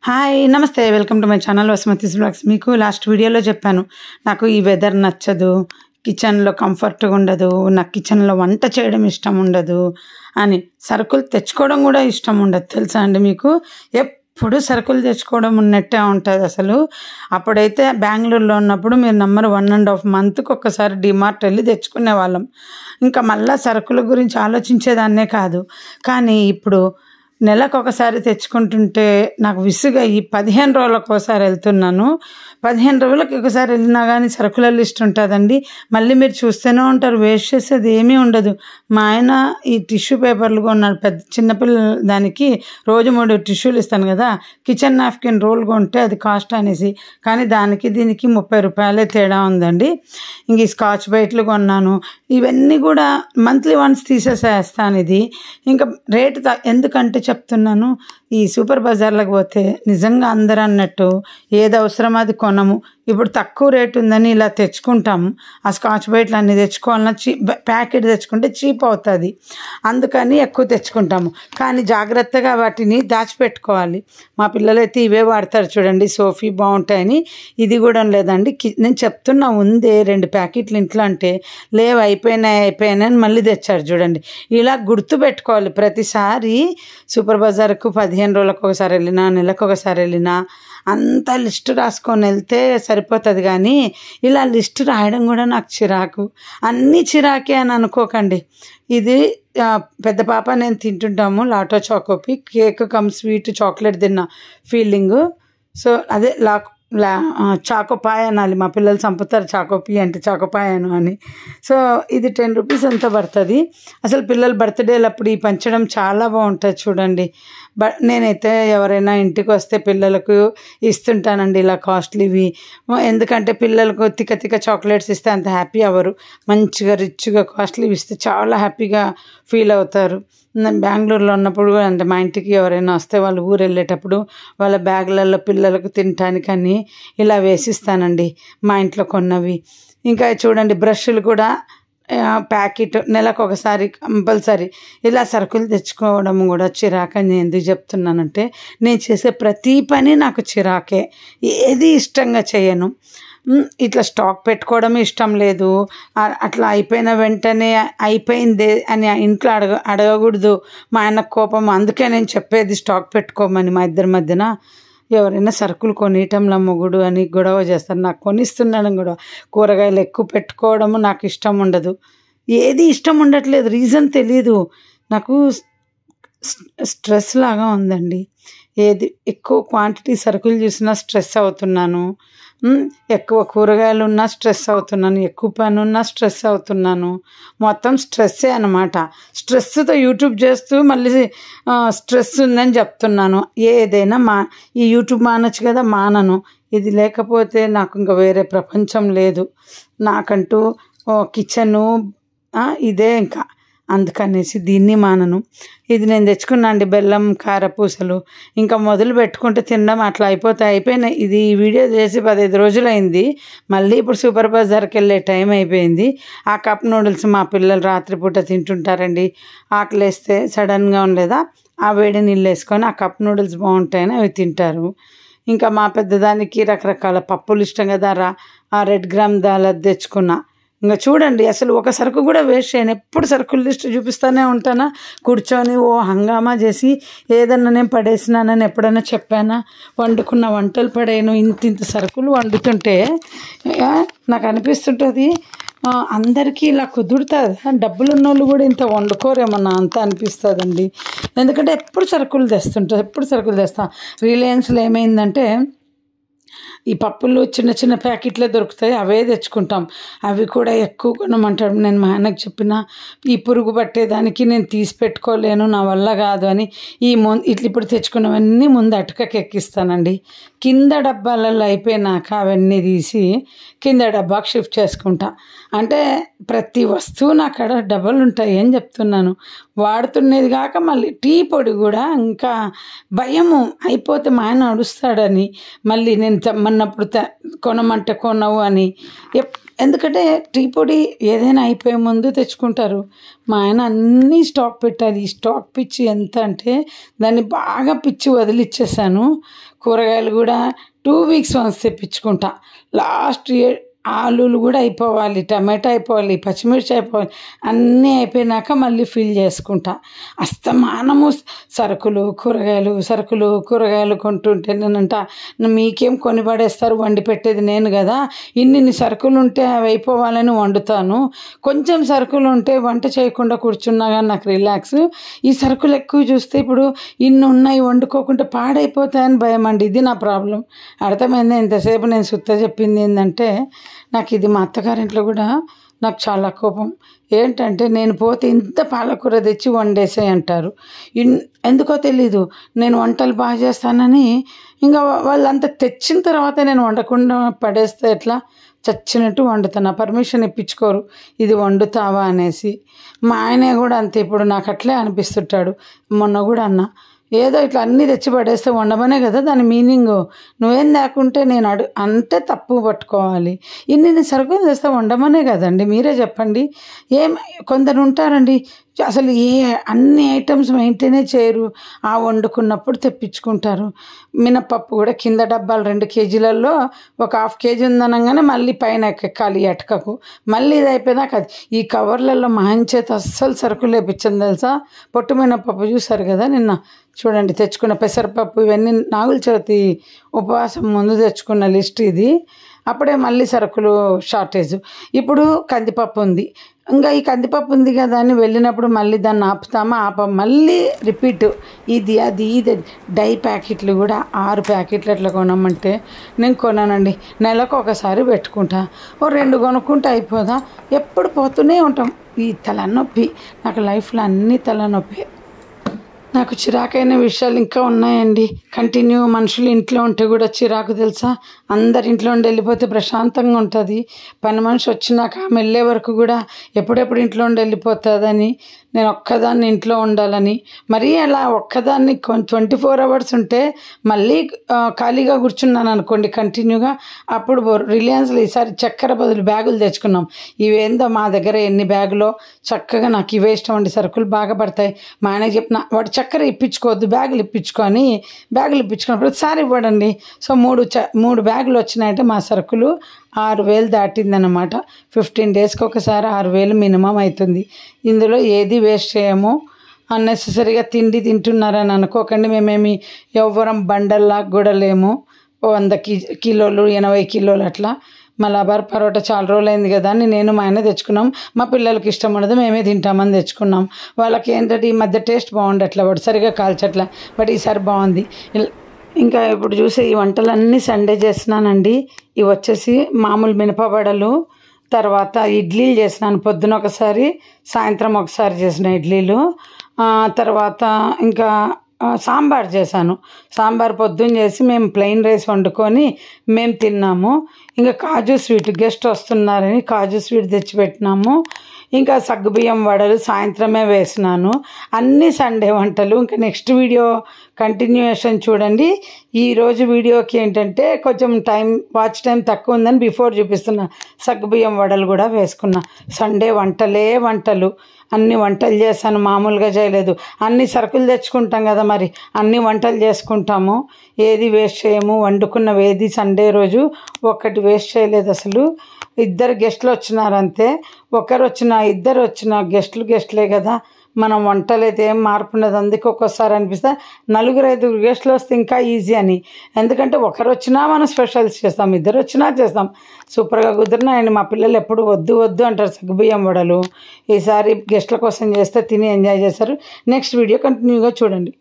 Hi నమస్తే welcome to my channel Vasumati's blogs. మీకు last వీడియోలో చెప్పాను నాకు ఈ వెదర్ నచ్చదు, కిచెన్లో కంఫర్ట్గా ఉండదు, నాకు కిచెన్లో వంట చేయడం ఇష్టం ఉండదు అని. సరుకులు తెచ్చుకోవడం కూడా ఇష్టం ఉండదు తెలుసా అండి మీకు. ఎప్పుడు సరుకులు తెచ్చుకోవడం ఉన్నట్టే ఉంటుంది అసలు. అప్పుడైతే బెంగళూరులో ఉన్నప్పుడు మీరు నమ్మరు, 1.5 మంత్కి ఒక్కసారి డిమార్ట్ వెళ్ళి తెచ్చుకునే వాళ్ళం. ఇంకా మళ్ళీ సరుకుల గురించి ఆలోచించేదాన్నే కాదు. కానీ ఇప్పుడు నెలకు ఒకసారి తెచ్చుకుంటుంటే నాకు విసుగా ఈ 15 రోజులకు ఒకసారి వెళ్తున్నాను. 15 రోజులకి ఒకసారి వెళ్ళినా కానీ సరుకుల లిస్ట్ ఉంటుందండి. మళ్ళీ మీరు చూస్తూనే ఉంటారు, వేస్ట్ చేసేది ఏమీ ఉండదు. మా ఆయన ఈ టిష్యూ పేపర్లు కొన్నాడు, పెద్ద చిన్నపిల్ల దానికి రోజు 3 టిష్యూలు ఇస్తాను కదా, కిచెన్ నాప్కిన్ రోల్ కొంటే అది కాస్ట్ అనేసి, కానీ దానికి దీనికి 30 రూపాయలే తేడా ఉందండి. ఇంక ఈ స్కాచ్ బైట్లు కొన్నాను. ఇవన్నీ కూడా మంత్లీ వన్స్ తీసేసేస్తాను. ఇది ఇంకా రేటు ఎందుకంటే చెప్తున్నాను, ఈ సూపర్ బజార్లకు పోతే నిజంగా అందరూ అన్నట్టు ఏది అవసరం అది కొనము. ఇప్పుడు తక్కువ రేటు ఉందని ఇలా తెచ్చుకుంటాము. ఆ స్కాచ్ బైట్లు అన్నీ తెచ్చుకోవాలన్నా ప్యాకెట్ తెచ్చుకుంటే చీప్ అవుతుంది, అందుకని ఎక్కువ తెచ్చుకుంటాము. కానీ జాగ్రత్తగా వాటిని దాచిపెట్టుకోవాలి. మా పిల్లలైతే ఇవే వాడతారు చూడండి, సోఫీ బాగుంటాయని. ఇది కూడా లేదండి, నేను చెప్తున్నా ఉందే 2 ప్యాకెట్లు ఇంట్లో అంటే లేవు, అయిపోయినాయి అని మళ్ళీ తెచ్చారు చూడండి. ఇలా గుర్తు పెట్టుకోవాలి ప్రతిసారి. సూపర్ బజార్కు 15 రోజులకు ఒకసారి వెళ్ళినా, నెలకు ఒకసారి వెళ్ళినా అంతా లిస్ట్ రాసుకొని వెళ్తే సరిపోతుంది. కానీ ఇలా లిస్ట్ రాయడం కూడా నాకు చిరాకు. అన్నీ చిరాకే అని అనుకోకండి. ఇది పెద్ద పాప నేను తింటుంటాము లాటో చాకోపీ, కేక్ కమ్ స్వీట్ చాక్లెట్ తిన్న ఫీలింగు. సో అదే చాకోపాయ అనాలి, మా పిల్లలు చంపుతారు చాకోపీ అంటే చాకోపాయను అని. సో ఇది 10 రూపీస్ ఎంత పడుతుంది. అసలు పిల్లలు బర్త్డేలప్పుడు ఈ పంచడం చాలా బాగుంటుంది చూడండి. నేనైతే ఎవరైనా ఇంటికి వస్తే పిల్లలకు ఇస్తుంటానండి ఇలా కాస్ట్లీవి. ఎందుకంటే పిల్లలకు తిక్క చాక్లెట్స్ ఇస్తే అంత హ్యాపీ అవ్వరు. మంచిగా రిచ్గా కాస్ట్లీవి ఇస్తే చాలా హ్యాపీగా ఫీల్ అవుతారు. నేను బెంగళూరులో ఉన్నప్పుడు అంటే మా ఇంటికి ఎవరైనా వస్తే వాళ్ళు ఊరు వెళ్ళేటప్పుడు వాళ్ళ బ్యాగులలో పిల్లలకు తినటానికని ఇలా వేసిస్తానండి మా ఇంట్లో కొన్నవి. ఇంకా చూడండి బ్రష్లు కూడా ప్యాకెట్ నెలకు ఒకసారి కంపల్సరీ. ఇలా సరుకులు తెచ్చుకోవడం కూడా చిరాకని నేను ఎందుకు చెప్తున్నానంటే, నేను చేసే ప్రతి పని నాకు చిరాకే, ఏది ఇష్టంగా చేయను. ఇట్లా స్టాక్ పెట్టుకోవడం ఇష్టం లేదు. అట్లా అయిపోయిన వెంటనే అయిపోయిందే అని ఇంట్లో అడగకూడదు, మా ఆయనకు కోపం. అందుకే నేను చెప్పేది స్టాక్ పెట్టుకోమని. మా ఇద్దరి మధ్యన ఎవరైనా సరుకులు కొనియటంలో మొగుడు అని గొడవ చేస్తారు, నాకు కొనిస్తున్నాను గొడవ. కూరగాయలు ఎక్కువ పెట్టుకోవడము నాకు ఇష్టం ఉండదు, ఏది ఇష్టం ఉండట్లేదు, రీజన్ తెలీదు నాకు. స్ట్రెస్ లాగా ఉందండి. ఏది ఎక్కువ క్వాంటిటీ సరుకులు చూసినా స్ట్రెస్ అవుతున్నాను, ఎక్కువ కూరగాయలు ఉన్నా స్ట్రెస్ అవుతున్నాను, ఎక్కువ పని ఉన్నా స్ట్రెస్ అవుతున్నాను. మొత్తం స్ట్రెస్సే అన్నమాట. స్ట్రెస్తో యూట్యూబ్ చేస్తూ మళ్ళీ స్ట్రెస్ ఉందని చెప్తున్నాను. ఏదైనా ఈ యూట్యూబ్ మానొచ్చు కదా, మానను. ఇది లేకపోతే నాకు ఇంకా వేరే ప్రపంచం లేదు నాకంటూ. కిచెను ఇదే ఇంకా, అందుకనేసి దీన్ని మానను. ఇది నేను తెచ్చుకున్నా అండి, బెల్లం కారపూసలు. ఇంకా మొదలు పెట్టుకుంటే తినడం అట్లా అయిపోయినాయి. ఇది వీడియో చేసి 15 రోజులు అయింది. మళ్ళీ ఇప్పుడు సూపర్ బజార్కి వెళ్ళే టైం అయిపోయింది. ఆ కప్ నూడిల్స్ మా పిల్లలు రాత్రిపూట తింటుంటారండి. ఆకలేస్తే సడన్గా ఉండలేదా, ఆ వేడి నీళ్ళు వేసుకొని ఆ కప్ నూడిల్స్ బాగుంటాయని అవి తింటారు. ఇంకా మా పెద్దదానికి రకరకాల పప్పులు ఇష్టం కదా, ఆ రెడ్ గ్రామ్ దాల్ తెచ్చుకున్నా. ఇంకా చూడండి అసలు ఒక సరుకు కూడా వేస్ట్ చేయను. ఎప్పుడు సరుకుల లిస్ట్ చూపిస్తూనే ఉంటానా, కూర్చొని హంగామా చేసి. ఏదన్నా నేను పడేసినానని ఎప్పుడైనా చెప్పానా? వండుకున్న వంటలు పడేయను. ఇంత సరుకులు వండుతుంటే నాకు అనిపిస్తుంటుంది, అందరికీ ఇలా కుదురుతుంది, డబ్బులు ఉన్న వాళ్ళు కూడా ఇంత వండుకోరేమన్నా అంత అనిపిస్తుందండి. ఎందుకంటే ఎప్పుడు సరుకులు తెస్తా. రిలయన్స్లో ఏమైందంటే ఈ పప్పులు చిన్న ప్యాకెట్లే దొరుకుతాయి, అవే తెచ్చుకుంటాం. అవి కూడా ఎక్కువ కొనమంటాడు. నేను మా ఆయనకు చెప్పిన, ఈ పురుగు పట్టేదానికి నేను తీసి పెట్టుకోలేను, నా వల్ల కాదు అని. ఇప్పుడు తెచ్చుకున్నవన్నీ ముందు అటకకి ఎక్కిస్తానండి. కింద డబ్బాలలో అయిపోయినాక అవన్నీ తీసి కింద డబ్బాకి షిఫ్ట్ చేసుకుంటా. అంటే ప్రతి వస్తువు నా కాడ డబ్బులు ఉంటాయి అని చెప్తున్నాను. వాడుతున్నది కాక మళ్ళీ టీ పొడి కూడా ఇంకా భయము అయిపోతే మా ఆయన అడుస్తాడని మళ్ళీ నేను తెమ్మన్నప్పుడు కొనమంటే కొనవు అని. ఎందుకంటే టీ పొడి ఏదైనా అయిపోయే ముందు తెచ్చుకుంటారు. మా ఆయన అన్నీ స్టాక్ పెట్టాలి. ఈ స్టాక్ పిచ్చి ఎంత అంటే దాన్ని బాగా పిచ్చి వదిలిచ్చేసాను. కూరగాయలు కూడా 2 weeks once తెప్పించుకుంటా. లాస్ట్ ఇయర్ ఆలూలు కూడా అయిపోవాలి, టమాటా అయిపోవాలి, పచ్చిమిర్చి అయిపోవాలి, అన్నీ అయిపోయినాక మళ్ళీ ఫిల్ చేసుకుంటా. అస్తమానము కూరగాయలు కొంటుంటే నేనంట మీకేం కొని పడేస్తారు, వండి పెట్టేది నేను కదా, ఇన్ని సరుకులు ఉంటే అవి అయిపోవాలని వండుతాను, కొంచెం సరుకులు ఉంటే వంట చేయకుండా కూర్చున్నా కానీ నాకు రిలాక్స్. ఈ సరుకులు ఎక్కువ చూస్తే ఇప్పుడు ఇన్ని ఉన్నాయి వండుకోకుండా పాడైపోతాయని భయం అండి. ఇది నా ప్రాబ్లం. అర్థమైంది. ఇంతసేపు నేను సుత్త చెప్పింది ఏంటంటే నాకు ఇది మా అత్తగారింట్లో కూడా నాకు చాలా కోపం. ఏంటంటే నేను పోతే ఇంత పాలకూర తెచ్చి వండేసే అంటారు. ఎందుకో తెలీదు, నేను వంటలు బాగా చేస్తానని. ఇంకా వాళ్ళంతా తెచ్చిన తర్వాత నేను వండకుండా పడేస్తే ఎట్లా, చచ్చినట్టు వండుతాను. పర్మిషన్ ఇప్పించుకోరు ఇది వండుతావా అనేసి. మా ఆయనే కూడా అంతే, ఇప్పుడు నాకు అట్లే అనిపిస్తుంటాడు. మొన్న కూడా అన్న ఏదో ఇట్లా అన్నీ తెచ్చి పడేస్తే వండమనే కదా దాని మీనింగ్, నువ్వేం లేకుంటే నేను అంటే తప్పు పట్టుకోవాలి. ఇన్ని సరుకులు తెస్తే వండమనే కదండి, మీరే చెప్పండి. కొందరు ఉంటారండి అసలు అన్ని ఐటమ్స్ మెయింటైనే చేయరు, ఆ వండుకున్నప్పుడు తెప్పించుకుంటారు. మినపప్పు కూడా కింద డబ్బాలు 2 kgలలో ఒక 1/2 kg ఉందనగానే మళ్ళీ పైన ఎక్కాలి అటకకు, మళ్ళీ ఇది అయిపోయినాక ఈ కవర్లలో చేత అస్సలు సరుకులు లేపించండి తెలుసా. పొట్టు మినపప్పు చూసారు కదా నిన్న, చూడండి తెచ్చుకున్న పెసరపప్పు, ఇవన్నీ నాగుల చవితి ఉపవాసం ముందు తెచ్చుకున్న లిస్ట్ ఇది. అప్పుడే మళ్ళీ సరుకులు షార్టేజ్. ఇప్పుడు కందిపప్పు ఉంది, ఇంకా ఈ కందిపప్పు ఉంది కదా అని వెళ్ళినప్పుడు మళ్ళీ దాన్ని ఆపం, మళ్ళీ రిపీట్ ఇది డై ప్యాకెట్లు కూడా 6 ప్యాకెట్లు అట్లా కొనమంటే నేను కొనానండి. నెలకు ఒకసారి పెట్టుకుంటా, 2 కొనుక్కుంటే అయిపోదా. ఎప్పుడు పోతూనే ఉంటాం. ఈ తలనొప్పి నాకు లైఫ్లో అన్ని తలనొప్పి. నాకు చిరాకైన విషయాలు ఇంకా ఉన్నాయండి. కంటిన్యూ మనుషులు ఇంట్లో ఉంటే కూడా చిరాకు తెలుసా. అందరి ఇంట్లో ఉండి వెళ్ళిపోతే ప్రశాంతంగా ఉంటుంది. పని మనిషి వచ్చినాక ఆమె వెళ్ళే వరకు కూడా ఎప్పుడెప్పుడు ఇంట్లో ఉండి వెళ్ళిపోతుందని, నేను ఒక్కదాన్ని ఇంట్లో ఉండాలని. మరీ అలా ఒక్కదాన్ని 24 hours ఉంటే మళ్ళీ ఖాళీగా కూర్చున్నాను అనుకోండి కంటిన్యూగా, అప్పుడు రిలయన్స్లో ఈసారి చక్కెర బదులు బ్యాగులు తెచ్చుకున్నాం. ఇవేందో మా దగ్గర ఎన్ని బ్యాగులో, చక్కగా నాకు ఇవే ఇష్టం అండి, సరుకులు బాగా పడతాయి. మా ఆయనకి చెప్పిన వాడు చక్కెర ఇప్పించుకోవద్దు, బ్యాగులు ఇప్పించుకొని, బ్యాగులు ఇప్పించుకొని ప్రతిసారి ఇవ్వడండి. సో 3 బ్యాగులు వచ్చినాయంటే మా సరుకులు 6,000 దాటిందన్నమాట. 15 daysకి ఒకసారి 6,000 మినిమం అవుతుంది. ఇందులో ఏది వేస్ట్ చేయము. అన్నెసెసరీగా తిండి తింటున్నారని అనుకోకండి, మేమేమి ఎవ్వరం బండల్లా కూడా లేము. 100 కిలోలు 80 కిలోలు అట్లా. మలబార్ పరోటా చాలా రోజులైంది కదా అని నేను మా ఆయన తెచ్చుకున్నాం. మా పిల్లలకి ఇష్టం ఉండదు, మేమే తింటామని తెచ్చుకున్నాం. వాళ్ళకి ఏంటంటే ఈ మధ్య టేస్ట్ బాగుండట్లే, వాడు సరిగా కాల్చట్లే, బట్ ఈసారి బాగుంది. ఇంకా ఇప్పుడు చూసే ఈ వంటలన్నీ సండే చేస్తున్నానండి. ఇవి వచ్చేసి మామూలు మినపవడలు, తర్వాత ఇడ్లీలు చేసినాను. పొద్దున ఒకసారి, సాయంత్రం ఒకసారి చేసిన ఇడ్లీలు. తర్వాత ఇంకా సాంబార్ చేశాను. సాంబార్ పొద్దున్న చేసి మేము ప్లెయిన్ రైస్ వండుకొని మేము తిన్నాము. ఇంకా కాజు స్వీట్, గెస్ట్ వస్తున్నారని కాజు స్వీట్ తెచ్చిపెట్టినాము. ఇంకా సగ్గుబియ్యం వడలు సాయంత్రమే వేసినాను. అన్ని సండే వంటలు. ఇంకా నెక్స్ట్ వీడియో కంటిన్యూషన్ చూడండి. ఈరోజు వీడియోకి ఏంటంటే కొంచెం వాచ్ టైం తక్కువ ఉందని బిఫోర్ చూపిస్తున్నా. సగ్గుబియ్యం వడలు కూడా వేసుకున్నా. సండే వంటలు అన్ని వంటలు చేశాను, మామూలుగా చేయలేదు. అన్ని సరుకులు తెచ్చుకుంటాం కదా, మరి అన్ని వంటలు చేసుకుంటాము, ఏది వేస్ట్ చేయము. వండుకున్నవి ఏది సండే రోజు ఒక్కటి వేస్ట్ చేయలేదు అసలు. 2 గెస్టులు వచ్చినారంతే. ఇద్దరు వచ్చిన గెస్టులే కదా, మనం వంటలు అయితే ఏం మార్పు ఉండదు. అందుకే ఒక్కోసారి అనిపిస్తే 4-5 గెస్టులు వస్తే ఇంకా ఈజీ అని. ఎందుకంటే ఒకరు వచ్చినా మనం స్పెషల్స్ చేస్తాం, 2 వచ్చినా చేస్తాం. సూపర్గా కుదిరినాయండి. మా పిల్లలు ఎప్పుడు వద్దు అంటారు సగ్గుబియ్యం వడలు. ఈసారి గెస్టుల కోసం చేస్తే తిని ఎంజాయ్ చేస్తారు. నెక్స్ట్ వీడియో కంటిన్యూగా చూడండి.